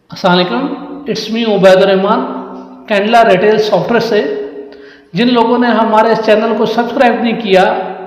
अस्सलाम वालेकुम, it's me Ubaidur Rahman candela retail software से। जिन लोगों ने हमारे इस चैनल को सब्सक्राइब नहीं किया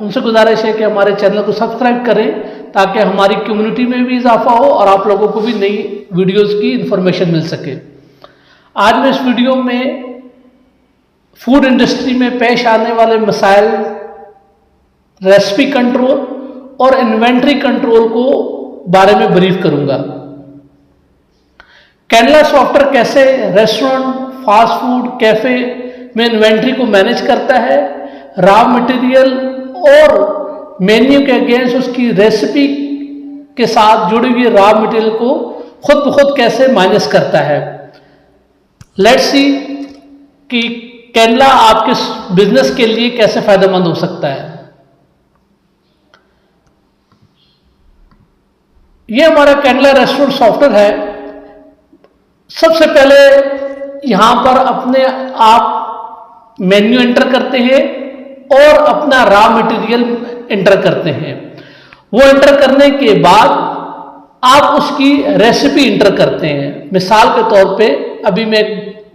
उनसे गुजारिश है कि हमारे चैनल को सब्सक्राइब करें ताकि हमारी कम्युनिटी में भी इजाफा हो और आप लोगों को भी नई वीडियोस की इंफॉर्मेशन मिल सके। आज मैं इस वीडियो में फूड इंडस्ट्री में पेश आने वाले मसाइल, रेसिपी कंट्रोल और इन्वेंट्री कंट्रोल को बारे में ब्रीफ करूंगा। कैंडला सॉफ्टवेयर कैसे रेस्टोरेंट, फास्ट फूड, कैफे में इन्वेंट्री को मैनेज करता है, रॉ मटेरियल और मेन्यू के अगेंस्ट उसकी रेसिपी के साथ जुड़ी हुई रॉ मटेरियल को खुद ब खुद कैसे माइनस करता है। लेट्स सी कि कैंडला आपके बिजनेस के लिए कैसे फायदेमंद हो सकता है। ये हमारा कैंडला रेस्टोरेंट सॉफ्टवेयर है। सबसे पहले यहां पर अपने आप मेन्यू एंटर करते हैं और अपना रॉ मटेरियल एंटर करते हैं। वो एंटर करने के बाद आप उसकी रेसिपी एंटर करते हैं। मिसाल के तौर पे अभी मैं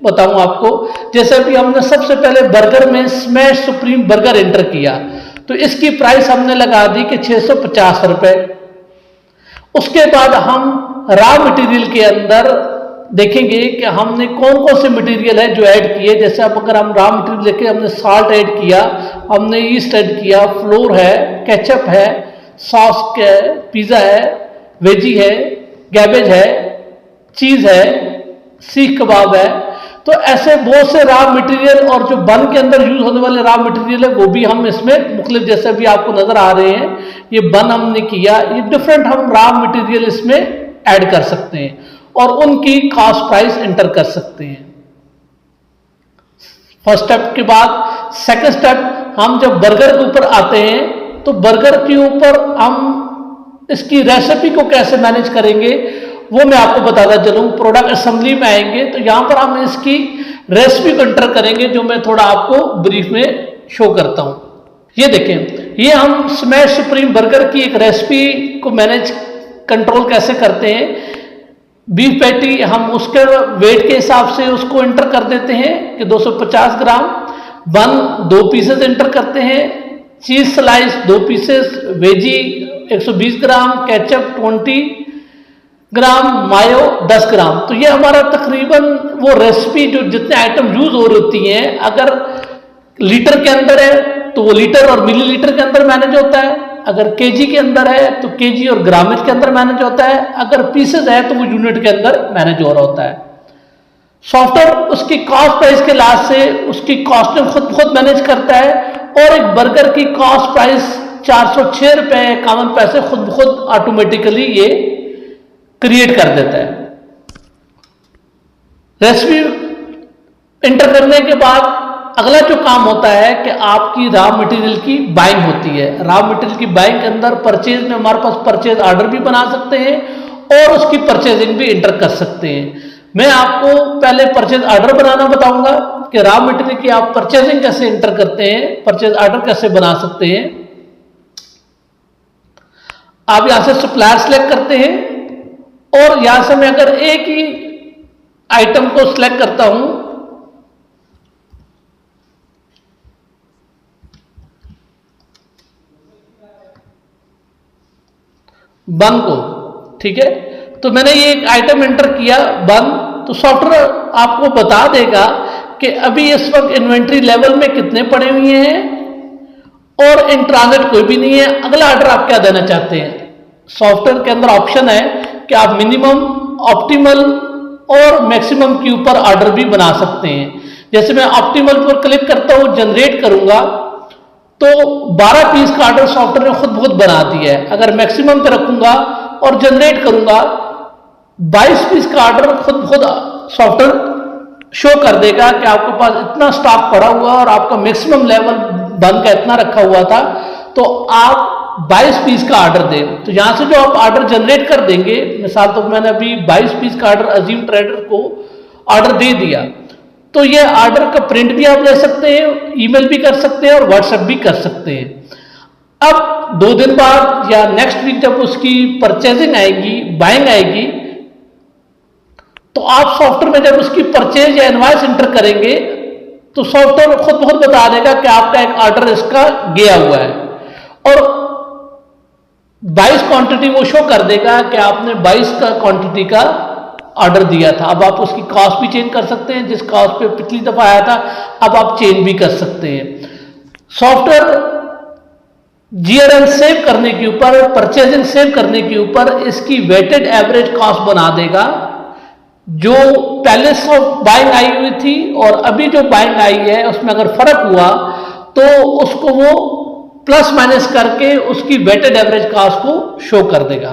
बताऊं आपको, जैसे अभी हमने सबसे पहले बर्गर में स्मैश सुप्रीम बर्गर एंटर किया तो इसकी प्राइस हमने लगा दी कि 650 रुपए। उसके बाद हम रॉ मटेरियल के अंदर देखेंगे कि हमने कौन कौन से मटेरियल है जो ऐड किए। जैसे अब अगर हम रॉ मटेरियल देखें, हमने साल्ट ऐड किया, हमने ईस्ट ऐड किया, फ्लोर है, केचप है, सॉस है, पिज़्ज़ा है, वेजी है, कैबेज है, चीज़ है, सीख कबाब है। तो ऐसे बहुत से रॉ मटेरियल और जो बन के अंदर यूज होने वाले रॉ मटेरियल है वो भी हम इसमें मुख्तलिफ, जैसे भी आपको नजर आ रहे हैं, ये बन हमने किया, ये डिफरेंट हम रॉ मटेरियल इसमें ऐड कर सकते हैं और उनकी कॉस्ट प्राइस एंटर कर सकते हैं। फर्स्ट स्टेप के बाद सेकंड स्टेप, हम जब बर्गर के ऊपर आते हैं तो बर्गर के ऊपर हम इसकी रेसिपी को कैसे मैनेज करेंगे वो मैं आपको बताता चलूं। प्रोडक्ट असेंबली में आएंगे तो यहां पर हम इसकी रेसिपी को एंटर करेंगे, जो मैं थोड़ा आपको ब्रीफ में शो करता हूं। ये देखें, ये हम स्मैश सुप्रीम बर्गर की एक रेसिपी को मैनेज कंट्रोल कैसे करते हैं। बीफ पैटी हम उसके वेट के हिसाब से उसको एंटर कर देते हैं कि 250 ग्राम, बन 2 पीसेस एंटर करते हैं, चीज स्लाइस 2 पीसेस, वेजी 120 ग्राम, केचप 20 ग्राम, मायो 10 ग्राम। तो ये हमारा तकरीबन वो रेसिपी जो जितने आइटम यूज हो रही होती हैं, अगर लीटर के अंदर है तो वो लीटर और मिलीलीटर के अंदर मैनेज होता है, अगर केजी के अंदर है तो केजी और ग्रामेज के अंदर मैनेज होता है, अगर पीसेस है तो वो यूनिट के अंदर मैनेज हो रहा होता है। सॉफ्टवेयर उसकी कॉस्ट प्राइस के लिहाज से उसकी कॉस्ट खुद मैनेज करता है और एक बर्गर की कॉस्ट प्राइस 406 रुपए 51 पैसे खुद ऑटोमेटिकली ये क्रिएट कर देता है। रेसिपी एंटर करने के बाद अगला जो काम होता है कि आपकी रॉ मटेरियल की बाइंग होती है। रॉ मटेरियल की बाइंग के अंदर परचेज में हमारे पास परचेज ऑर्डर भी बना सकते हैं और उसकी परचेजिंग भी एंटर कर सकते हैं। मैं आपको पहले परचेज ऑर्डर बनाना बताऊंगा कि रॉ मटेरियल की आप परचेजिंग कैसे एंटर करते हैं, परचेज ऑर्डर कैसे बना सकते हैं। आप यहां से सप्लायर सेलेक्ट करते हैं और यहां से मैं अगर एक ही आइटम को सिलेक्ट करता हूं, बन को, ठीक है, तो मैंने ये एक आइटम एंटर किया बन, तो सॉफ्टवेयर आपको बता देगा कि अभी इस वक्त इन्वेंट्री लेवल में कितने पड़े हुए हैं और इन ट्रांजिट कोई भी नहीं है। अगला ऑर्डर आप क्या देना चाहते हैं। सॉफ्टवेयर के अंदर ऑप्शन है कि आप मिनिमम, ऑप्टिमल और मैक्सिमम के ऊपर ऑर्डर भी बना सकते हैं। जैसे मैं ऑप्टिमल पर क्लिक करता हूं, जनरेट करूंगा तो 12 पीस का ऑर्डर सॉफ्टवेयर ने खुद बना दिया है। अगर मैक्सिमम पे रखूंगा और जनरेट करूंगा 22 पीस का ऑर्डर खुद सॉफ्टवेयर शो कर देगा कि आपके पास इतना स्टॉक पड़ा हुआ और आपका मैक्सिमम लेवल बन का इतना रखा हुआ था, तो आप 22 पीस का ऑर्डर दें। तो यहां से जो आप ऑर्डर जनरेट कर देंगे, मिसाल तो मैंने अभी 22 पीस का ऑर्डर अजीम ट्रेडर को ऑर्डर दे दिया, तो ये ऑर्डर का प्रिंट भी आप ले सकते हैं, ईमेल भी कर सकते हैं और व्हाट्सएप भी कर सकते हैं। अब 2 दिन बाद या नेक्स्ट वीक जब उसकी परचेजिंग आएगी, बाइंग आएगी, तो आप सॉफ्टवेयर में जब उसकी परचेज या इनवॉइस इंटर करेंगे तो सॉफ्टवेयर खुद बहुत बता देगा कि आपका एक ऑर्डर इसका गया हुआ है, और 22 क्वांटिटी वो शो कर देगा कि आपने 22 का क्वांटिटी का ऑर्डर दिया था। अब आप उसकी कॉस्ट भी चेंज कर सकते हैं, जिस कॉस्ट पे पिछली दफा आया था अब आप चेंज भी कर सकते हैं। सॉफ्टवेयर जीआरएम सेव करने के ऊपर, परचेजिंग सेव करने के ऊपर इसकी वेटेड एवरेज कॉस्ट बना देगा, जो पहले बाइंग आई हुई थी और अभी जो बाइंग आई है उसमें अगर फर्क हुआ तो उसको वो प्लस माइनस करके उसकी वेटेड एवरेज कॉस्ट को शो कर देगा।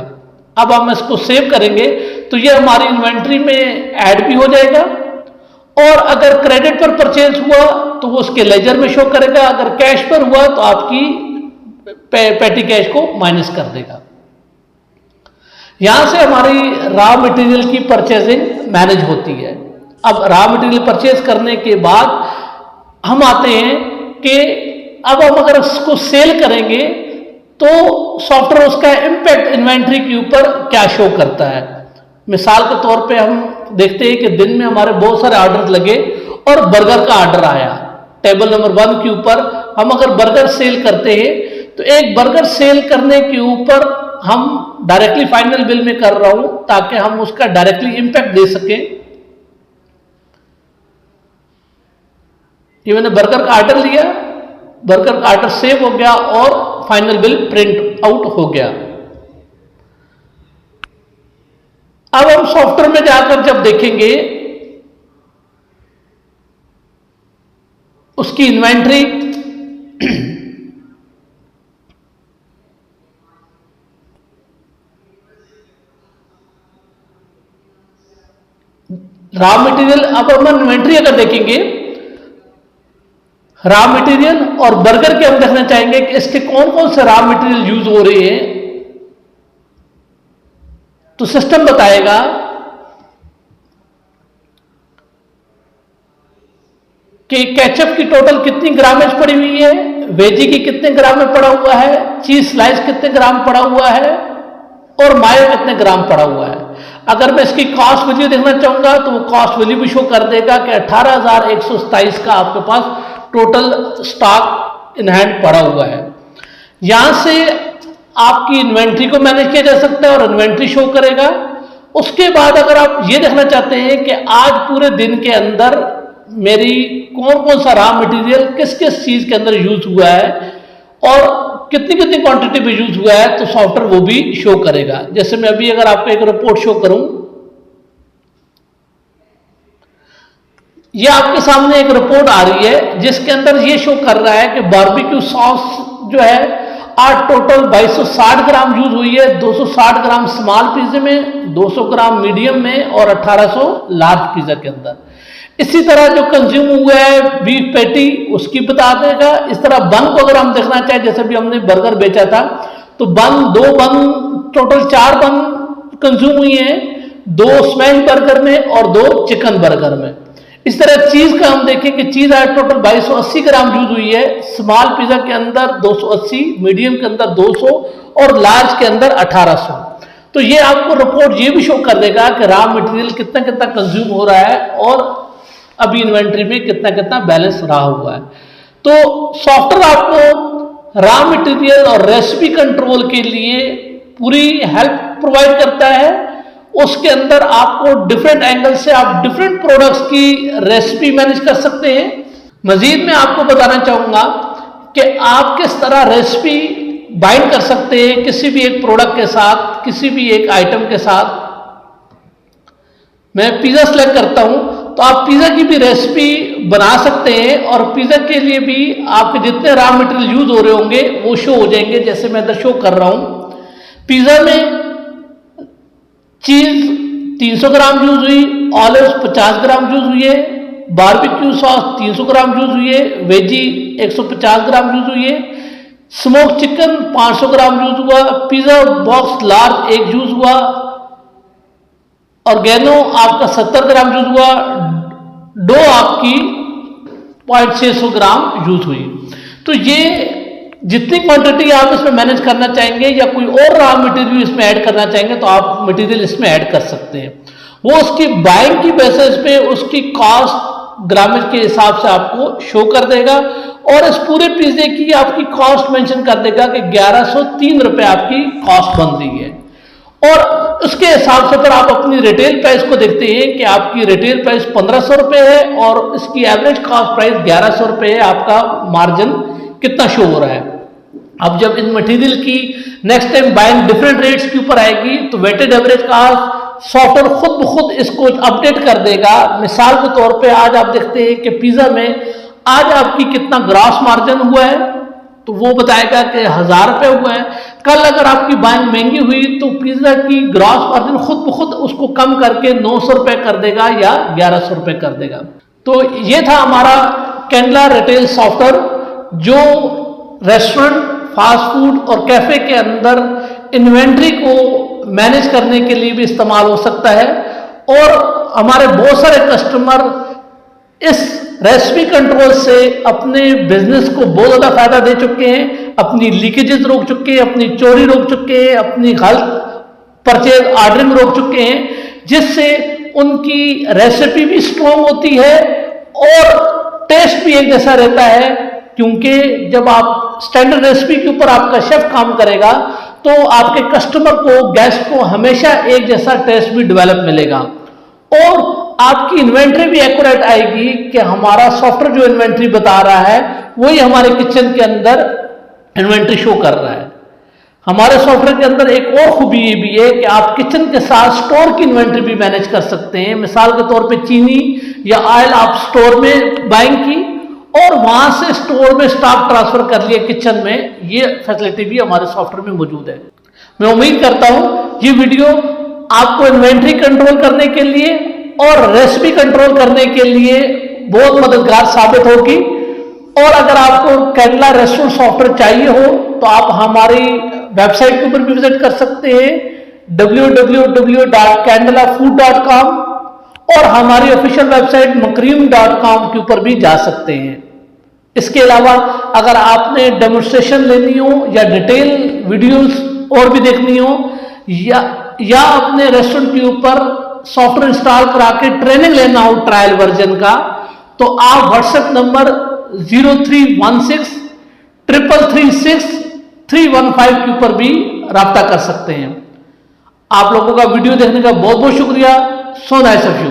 अब हम इसको सेव करेंगे तो ये हमारी इन्वेंट्री में ऐड भी हो जाएगा, और अगर क्रेडिट पर परचेज हुआ तो वो उसके लेजर में शो करेगा, अगर कैश पर हुआ तो आपकी पेटी कैश को माइनस कर देगा। यहां से हमारी रॉ मटेरियल की परचेजिंग मैनेज होती है। अब रॉ मटेरियल परचेज करने के बाद हम आते हैं कि अब हम अगर इसको सेल करेंगे तो सॉफ्टवेयर उसका इम्पैक्ट इन्वेंट्री के ऊपर क्या शो करता है। मिसाल के तौर पे हम देखते हैं कि दिन में हमारे बहुत सारे ऑर्डर लगे और बर्गर का ऑर्डर आया, टेबल नंबर 1 के ऊपर हम अगर बर्गर सेल करते हैं तो एक बर्गर सेल करने के ऊपर हम डायरेक्टली फाइनल बिल में कर रहा हूं ताकि हम उसका डायरेक्टली इंपैक्ट दे सकें। ये मैंने बर्गर का ऑर्डर लिया, बर्गर का ऑर्डर सेव हो गया और फाइनल बिल प्रिंट आउट हो गया। अब हम सॉफ्टवेयर में जाकर जब देखेंगे उसकी इन्वेंट्री रॉ मटेरियल, अब हम इन्वेंट्री अगर देखेंगे रॉ मटेरियल और बर्गर के हम देखना चाहेंगे कि इसके कौन कौन से रॉ मटेरियल यूज हो रहे हैं, तो सिस्टम बताएगा कि केचप की टोटल कितनी ग्रामेज पड़ी हुई है, वेजी की कितने ग्राम में पड़ा हुआ है, चीज स्लाइस कितने ग्राम पड़ा हुआ है और मायो कितने ग्राम पड़ा हुआ है। अगर मैं इसकी कॉस्ट वैल्यू देखना चाहूंगा तो वो कॉस्ट वैल्यू भी शो कर देगा कि 18,127 का आपके पास टोटल स्टॉक इन हैंड पड़ा हुआ है। यहां से आपकी इन्वेंट्री को मैनेज किया जा सकता है और इन्वेंट्री शो करेगा। उसके बाद अगर आप ये देखना चाहते हैं कि आज पूरे दिन के अंदर मेरी कौन कौन सा रॉ मटेरियल किस किस चीज के अंदर यूज हुआ है और कितनी कितनी क्वांटिटी में यूज हुआ है, तो सॉफ्टवेयर वो भी शो करेगा। जैसे मैं अभी अगर आपको एक रिपोर्ट शो करूं, ये आपके सामने एक रिपोर्ट आ रही है जिसके अंदर ये शो कर रहा है कि बारबेक्यू सॉस जो है आज टोटल 2260 ग्राम यूज हुई है, 260 ग्राम स्मॉल पिज्जे में, 200 ग्राम मीडियम में और 1800 लार्ज पिज्जा के अंदर। इसी तरह जो कंज्यूम हुआ है बीफ पैटी उसकी बता देगा। इस तरह बन को अगर हम देखना चाहें, जैसे भी हमने बर्गर बेचा था तो दो बन टोटल 4 बन कंज्यूम हुई है, 2 स्मैश बर्गर में और 2 चिकन बर्गर में। इस तरह चीज का हम देखें कि चीज आज टोटल 2280 ग्राम यूज हुई है, स्मॉल पिज्जा के अंदर 280, मीडियम के अंदर 200 और लार्ज के अंदर 1800। तो ये आपको रिपोर्ट ये भी शो कर देगा कि रॉ मटेरियल कितना कितना कंज्यूम हो रहा है और अभी इन्वेंट्री में कितना कितना बैलेंस रहा हुआ है। तो सॉफ्टवेयर आपको रॉ मटेरियल और रेसिपी कंट्रोल के लिए पूरी हेल्प प्रोवाइड करता है। उसके अंदर आपको डिफरेंट एंगल से आप डिफरेंट प्रोडक्ट्स की रेसिपी मैनेज कर सकते हैं। मजीद मैं आपको बताना चाहूंगा कि आप किस तरह रेसिपी बाइंड कर सकते हैं किसी भी एक प्रोडक्ट के साथ, किसी भी एक आइटम के साथ। मैं पिज्जा सेलेक्ट करता हूं तो आप पिज्जा की भी रेसिपी बना सकते हैं और पिज्जा के लिए भी आपके जितने रॉ मटेरियल यूज हो रहे होंगे वो शो हो जाएंगे। जैसे मैं इधर शो कर रहा हूं, पिज्जा में चीज 300 ग्राम यूज हुई, ऑलिव्स 50 ग्राम यूज हुई है, बारबेक्यू सॉस 300 ग्राम यूज हुई है, वेजी 150 ग्राम यूज हुई है, स्मोक चिकन 500 ग्राम यूज हुआ, पिज्जा बॉक्स लार्ज 1 यूज हुआ, ऑर्गेनो आपका 70 ग्राम यूज हुआ, डो आपकी 650 ग्राम यूज हुई। तो ये जितनी क्वांटिटी आप इसमें मैनेज करना चाहेंगे या कोई और रॉ मटेरियल इसमें ऐड करना चाहेंगे तो आप मटेरियल इसमें ऐड कर सकते हैं। वो उसकी बाइंग की बेसिस पे उसकी कॉस्ट ग्रामेज के हिसाब से आपको शो कर देगा और इस पूरे पिज्जे की आपकी कॉस्ट मेंशन कर देगा कि 1103 रुपए आपकी कॉस्ट बन रही है। और उसके हिसाब से फिर आप अपनी रिटेल प्राइस को देखते हैं कि आपकी रिटेल प्राइस 1500 रुपए है और इसकी एवरेज कॉस्ट प्राइस 1100 रुपए है। आपका मार्जिन कितना शो हो रहा है। अब जब इन मटेरियल की next time buying different rates के ऊपर आएगी तो वेटेड एवरेज कॉस्ट सॉफ्टवेयर खुद ब खुद इसको अपडेट कर देगा। मिसाल के तौर पे आज आप देखते हैं कि पिज्जा में आज आपकी कितना ग्रॉस मार्जिन हुआ है तो वो बताएगा कि 1000 रुपए हुआ है। कल अगर आपकी बाइंग महंगी हुई तो पिज्जा की ग्रॉस मार्जिन खुद ब खुद उसको कम करके 900 रुपए कर देगा या 1100 रुपए कर देगा। तो ये था हमारा कैंडला रिटेल सॉफ्टवेयर जो रेस्टोरेंट, फास्ट फूड और कैफे के अंदर इन्वेंट्री को मैनेज करने के लिए भी इस्तेमाल हो सकता है। और हमारे बहुत सारे कस्टमर इस रेसिपी कंट्रोल से अपने बिजनेस को बहुत ज्यादा फायदा दे चुके हैं, अपनी लीकेजेस रोक चुके हैं, अपनी चोरी रोक चुके हैं, अपनी गलत परचेज ऑर्डरिंग रोक चुके हैं, जिससे उनकी रेसिपी भी स्ट्रॉन्ग होती है और टेस्ट भी एक जैसा रहता है। क्योंकि जब आप स्टैंडर्ड रेसिपी के ऊपर आपका शेफ काम करेगा तो आपके कस्टमर को, गेस्ट को हमेशा एक जैसा टेस्ट भी डेवलप मिलेगा और आपकी इन्वेंट्री भी एक्यूरेट आएगी कि हमारा सॉफ्टवेयर जो इन्वेंट्री बता रहा है वही हमारे किचन के अंदर इन्वेंट्री शो कर रहा है। हमारे सॉफ्टवेयर के अंदर एक और खूबी ये भी है कि आप किचन के साथ स्टोर की इन्वेंट्री भी मैनेज कर सकते हैं। मिसाल के तौर पे चीनी या ऑयल आप स्टोर में बाइंग की और वहां से स्टोर में स्टॉक ट्रांसफर कर लिया किचन में, ये फैसिलिटी भी हमारे सॉफ्टवेयर में मौजूद है। मैं उम्मीद करता हूं ये वीडियो आपको इन्वेंट्री कंट्रोल करने के लिए और रेसिपी कंट्रोल करने के लिए बहुत मददगार साबित होगी। और अगर आपको कैंडला रेस्टोरेंट सॉफ्टवेयर चाहिए हो तो आप हमारी वेबसाइट के ऊपर भी विजिट कर सकते हैं www.candlafood.com और हमारी ऑफिशियल वेबसाइट mcream.com के ऊपर भी जा सकते हैं। इसके अलावा अगर आपने डेमोन्स्ट्रेशन लेनी हो या डिटेल वीडियोस और भी देखनी हो या अपने रेस्टोरेंट के ऊपर सॉफ्टवेयर इंस्टॉल करा के ट्रेनिंग लेना हो ट्रायल वर्जन का, तो आप व्हाट्सएप नंबर 0316336315 के ऊपर भी राब्ता कर सकते हैं। आप लोगों का वीडियो देखने का बहुत बहुत शुक्रिया। So nice of you.